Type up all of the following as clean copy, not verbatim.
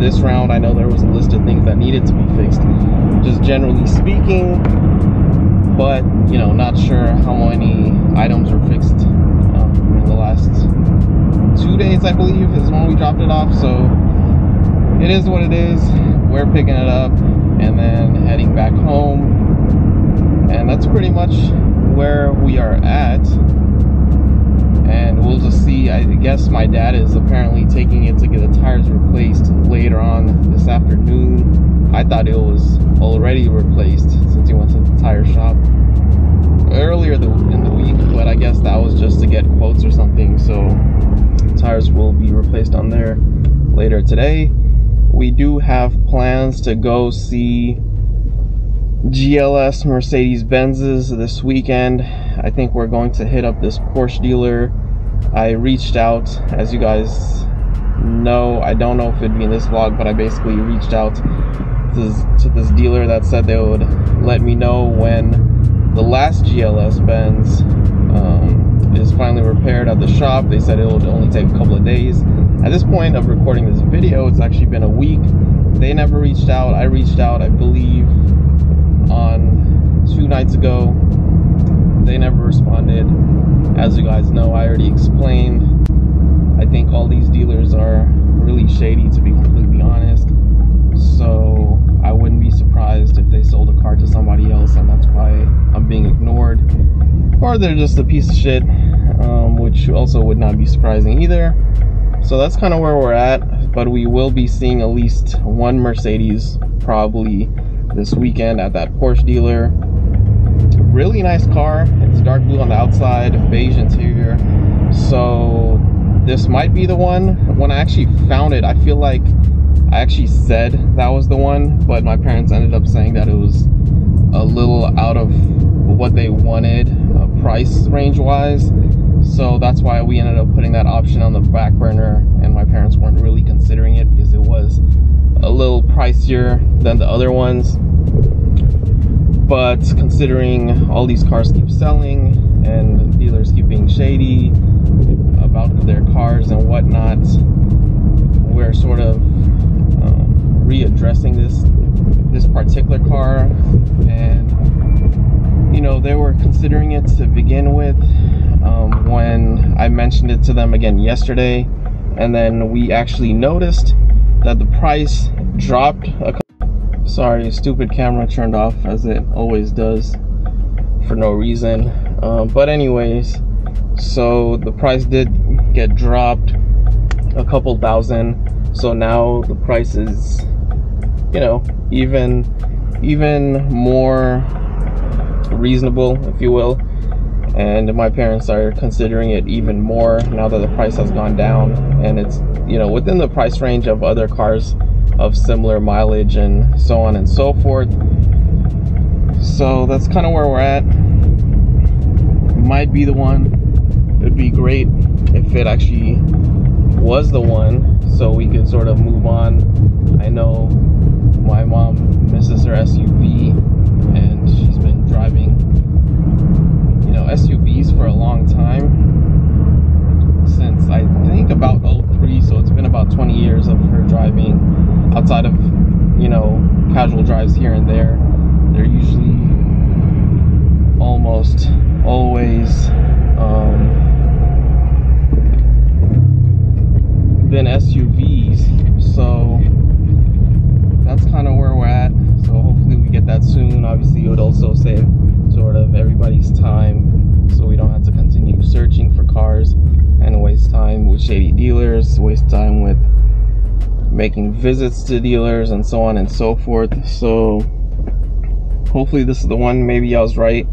this round, I know there was a list of things that needed to be fixed, just generally speaking. But, you know, not sure how many items were fixed in the last 2 days, I believe, is when we dropped it off. So it is what it is. We're picking it up and then heading back home. And that's pretty much where we are at. And we'll just see. I guess my dad is apparently taking it to get the tires replaced later on this afternoon. I thought it was already replaced since he went to the tire shop earlier in the week, but I guess that was just to get quotes or something. So tires will be replaced on there later today. We do have plans to go see GLS Mercedes-Benz's this weekend. I think we're going to hit up this Porsche dealer. I reached out, as you guys know, I don't know if it'd be in this vlog, but I basically reached out to this dealer that said they would let me know when the last GLS Benz is finally repaired at the shop. They said it would only take a couple of days. At this point of recording this video, it's actually been a week. They never reached out. I reached out, I believe, on 2 nights ago. They never responded. As you guys know, I already explained. I think all these dealers are really shady, to be completely honest. So I wouldn't be surprised if they sold a car to somebody else, and that's why I'm being ignored. Or they're just a piece of shit, which also would not be surprising either. So that's kind of where we're at. But we will be seeing at least one Mercedes probably this weekend at that Porsche dealer. Really nice car. It's dark blue on the outside, beige interior. So this might be the one. When I actually found it, I feel like I actually said that was the one, but my parents ended up saying that it was a little out of what they wanted price range wise. So that's why we ended up putting that option on the back burner, and my parents weren't really considering it because it was a little pricier than the other ones. But considering all these cars keep selling and dealers keep being shady about their cars and whatnot, we're sort of readdressing this particular car. And you know, they were considering it to begin with when I mentioned it to them again yesterday, and then we actually noticed that the price dropped sorry, stupid camera turned off as it always does for no reason. But anyways, so the price did get dropped a couple thousand, so now the price is, you know, even more reasonable, if you will. And my parents are considering it even more now that the price has gone down, and it's, you know, within the price range of other cars of similar mileage and so on and so forth. So that's kind of where we're at. Might be the one. It'd be great if it actually was the one, so we could sort of move on. I know my mom misses her SUV, and she's been driving, you know, SUVs for a long time, since I think about 03, so it's been about 20 years of her driving. Outside of, you know, casual drives here and there, they're usually almost always been SUVs. So that's kind of where we're at. So hopefully we get that soon. Obviously it would also save sort of everybody's time, so we don't have to continue searching for cars and waste time with shady dealers, waste time with making visits to dealers and so on and so forth. So hopefully this is the one. Maybe I was right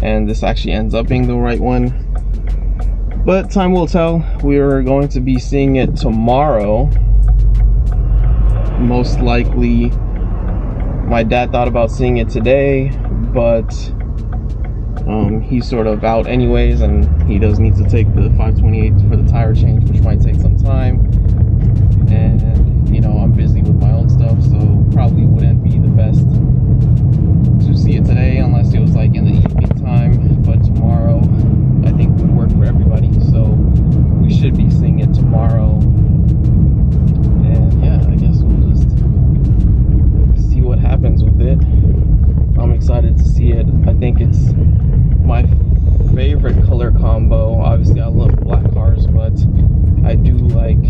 and this actually ends up being the right one, but time will tell. We're going to be seeing it tomorrow, most likely. My dad thought about seeing it today, but he's sort of out anyways, and he does need to take the 528 for the tire change, which might take some time. And you know, I'm busy with my own stuff, so probably wouldn't be the best to see it today unless it was like in the evening time. But tomorrow I think would work for everybody, so we should be seeing it tomorrow. And yeah, I guess we'll think it's my favorite color combo. Obviously I love black cars, but I do like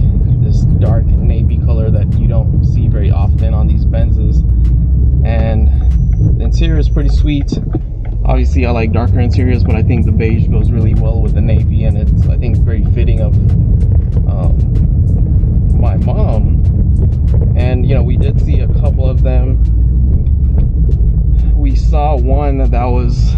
this dark navy color that you don't see very often on these Benzes. And the interior is pretty sweet. Obviously I like darker interiors, but I think the beige goes really well with the navy, and it's, I think, very fitting of my mom. And you know, we did see a couple of them. We saw one that was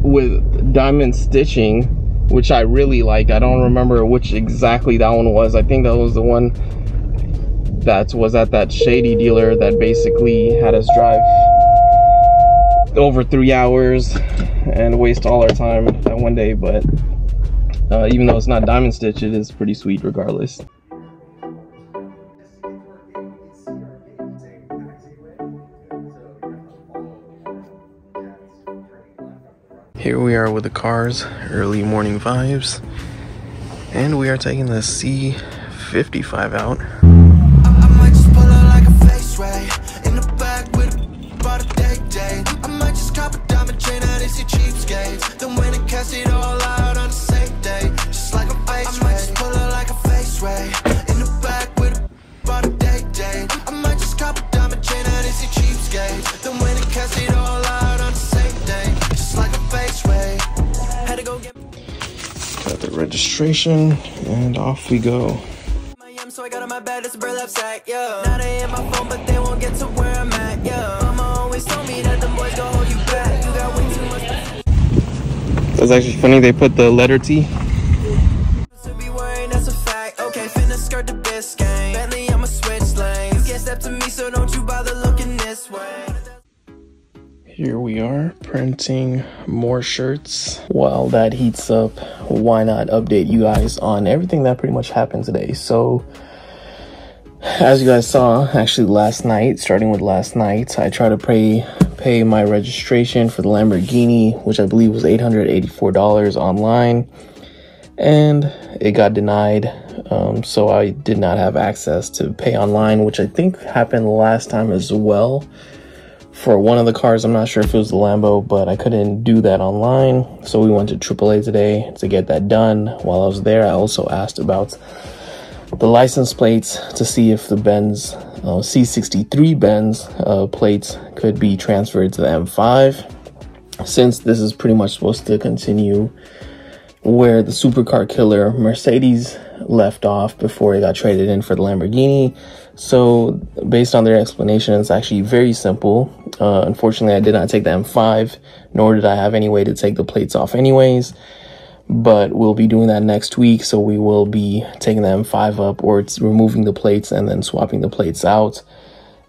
with diamond stitching, which I really liked. I don't remember which exactly that one was. I think that was the one that was at that shady dealer that basically had us drive over 3 hours and waste all our time that one day. But even though it's not diamond stitch, it is pretty sweet regardless. Here we are with the cars, early morning vibes, and we are taking the C55 out. I might just pull out like a face ray in the back with a bought a day. I might just cop a diamond chain out of these cheapskates, then when it cast it all out on the same day, just like a face ray. I might just pull out like a face ray in the back with a bought a day. I might just cop a diamond chain out of these cheapskates, then when it cast it all out on the same day, just like a face ray. Had to go get got the registration, and off we go. So I got on my bed, it's a burlap sack, yeah. Now they hit my phone, but they won't get to where I'm at, yeah. Mama always told me that the boys gon' hold you back. You got way too much. That's actually funny, they put the letter T. To be worrying, that's a fact. Okay, finna skirt the Biscayne. Bentley, I'ma switch lanes. You can't step to me, so don't you bother looking this way. Here we are printing more shirts. While that heats up, why not update you guys on everything that pretty much happened today. So as you guys saw, actually last night, starting with last night, I tried to pay my registration for the Lamborghini, which I believe was $884 online, and it got denied. So I did not have access to pay online, which I think happened last time as well. For one of the cars, I'm not sure if it was the Lambo, but I couldn't do that online. So we went to AAA today to get that done. While I was there, I also asked about the license plates to see if the Benz C63 Benz plates could be transferred to the M5, since this is pretty much supposed to continue where the supercar killer Mercedes left off before it got traded in for the Lamborghini. So based on their explanation, it's actually very simple. Unfortunately, I did not take the M5, nor did I have any way to take the plates off anyways, but we'll be doing that next week. So we will be taking the M5 up, or it's removing the plates and then swapping the plates out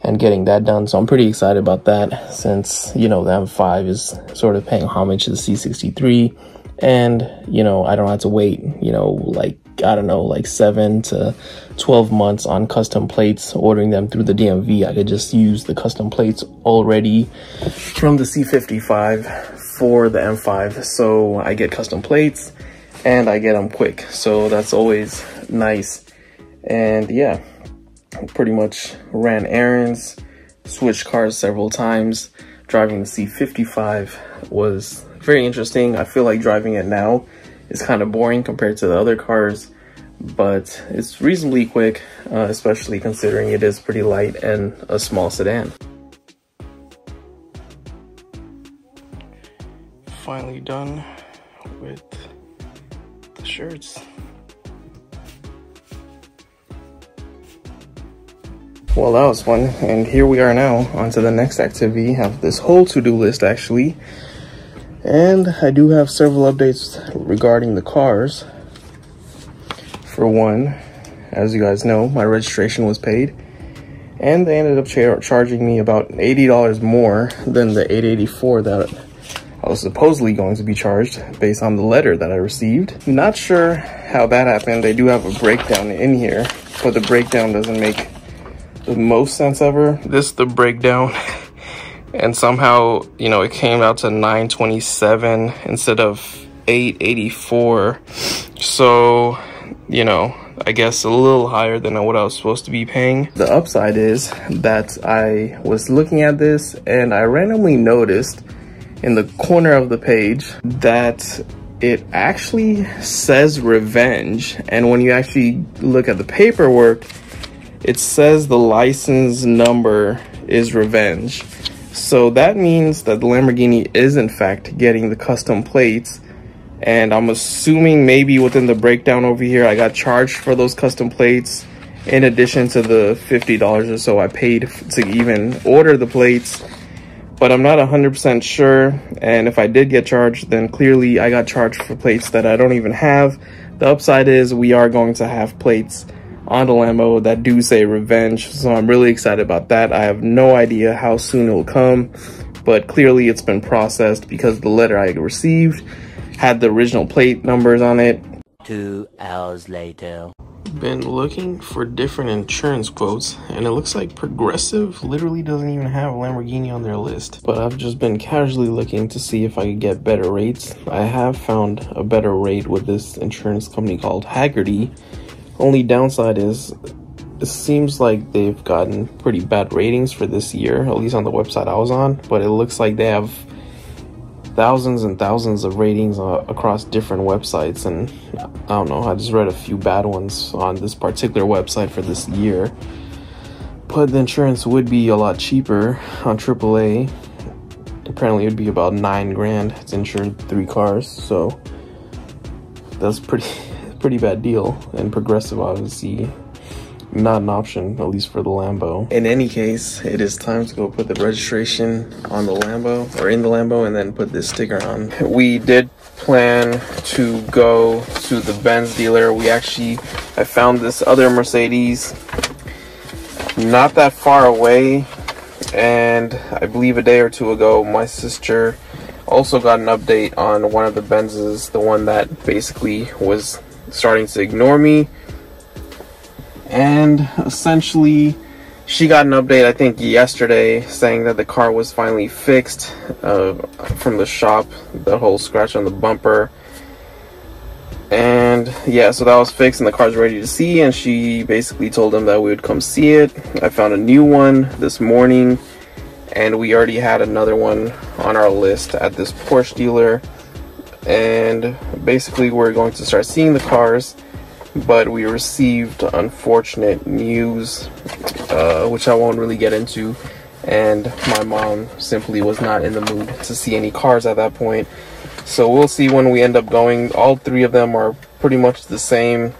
and getting that done. So I'm pretty excited about that, since, you know, the M5 is sort of paying homage to the C63. And, you know, I don't have to wait, you know, like, I don't know, like 7 to 12 months on custom plates, ordering them through the DMV. I could just use the custom plates already from the C55 for the M5. So I get custom plates and I get them quick. So that's always nice. And yeah, pretty much ran errands, switched cars several times. Driving the C55 was very interesting. I feel like driving it now is kind of boring compared to the other cars, but it's reasonably quick, especially considering it is pretty light and a small sedan. Finally done with the shirts. Well, that was fun, and here we are now on to the next activity. I have this whole to-do list actually, and I do have several updates regarding the cars. For one, as you guys know, my registration was paid, and they ended up charging me about $80 more than the $884 that I was supposedly going to be charged based on the letter that I received. Not sure how that happened. They do have a breakdown in here, but the breakdown doesn't make the most sense ever. This is the breakdown, and somehow, you know, it came out to $927 instead of $884. So, you know, I guess a little higher than what I was supposed to be paying. The upside is that I was looking at this and I randomly noticed in the corner of the page that it actually says Revenge, and when you actually look at the paperwork, it says the license number is Revenge. So that means that the Lamborghini is in fact getting the custom plates, and I'm assuming maybe within the breakdown over here I got charged for those custom plates in addition to the $50 or so I paid to even order the plates. But I'm not 100% sure, and if I did get charged, then clearly I got charged for plates that I don't even have. The upside is we are going to have plates on the Lambo that do say Revenge, so I'm really excited about that. I have no idea how soon it will come, but clearly it's been processed because the letter I received had the original plate numbers on it. 2 hours later. Been looking for different insurance quotes, and it looks like Progressive literally doesn't even have a Lamborghini on their list. But I've just been casually looking to see if I could get better rates. I have found a better rate with this insurance company called Haggerty. Only downside is it seems like they've gotten pretty bad ratings for this year, at least on the website I was on, but it looks like they have thousands and thousands of ratings across different websites, and I don't know, I just read a few bad ones on this particular website for this year. But the insurance would be a lot cheaper on AAA. Apparently it would be about $9 grand to insure 3 cars, so that's pretty bad deal. And Progressive obviously not an option, at least for the Lambo. In any case, it is time to go put the registration on the Lambo, or in the Lambo, and then put this sticker on. We did plan to go to the Benz dealer. I found this other Mercedes not that far away, and I believe a day or two ago my sister also got an update on one of the Benzes, the one that basically was starting to ignore me. And essentially she got an update, I think yesterday, saying that the car was finally fixed from the shop, the whole scratch on the bumper. And yeah, so that was fixed and the car's ready to see, and she basically told them that we would come see it. I found a new one this morning, and we already had another one on our list at this Porsche dealer. And basically we're going to start seeing the cars. But we received unfortunate news, which I won't really get into, and my mom simply was not in the mood to see any cars at that point. So we'll see when we end up going. All 3 of them are pretty much the same.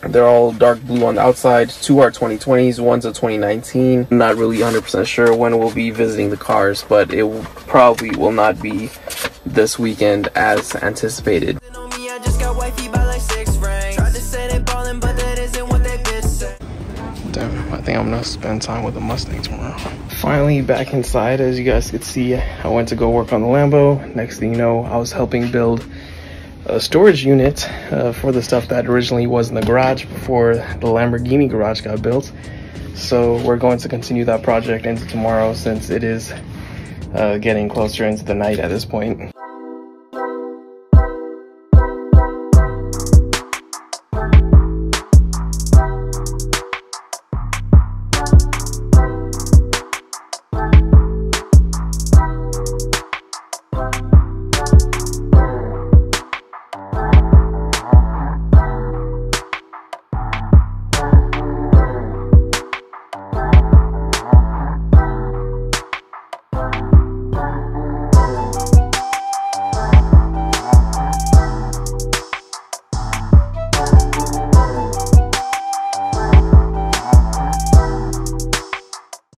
They're all dark blue on the outside. 2 are 2020s, one's a 2019. I'm not really 100% sure when we'll be visiting the cars, but it probably will not be this weekend as anticipated. Damn, I think I'm gonna spend time with the Mustang tomorrow. Finally back inside. As you guys could see, I went to go work on the Lambo. Next thing you know, I was helping build a storage unit for the stuff that originally was in the garage before the Lamborghini garage got built. So we're going to continue that project into tomorrow, since it is getting closer into the night at this point.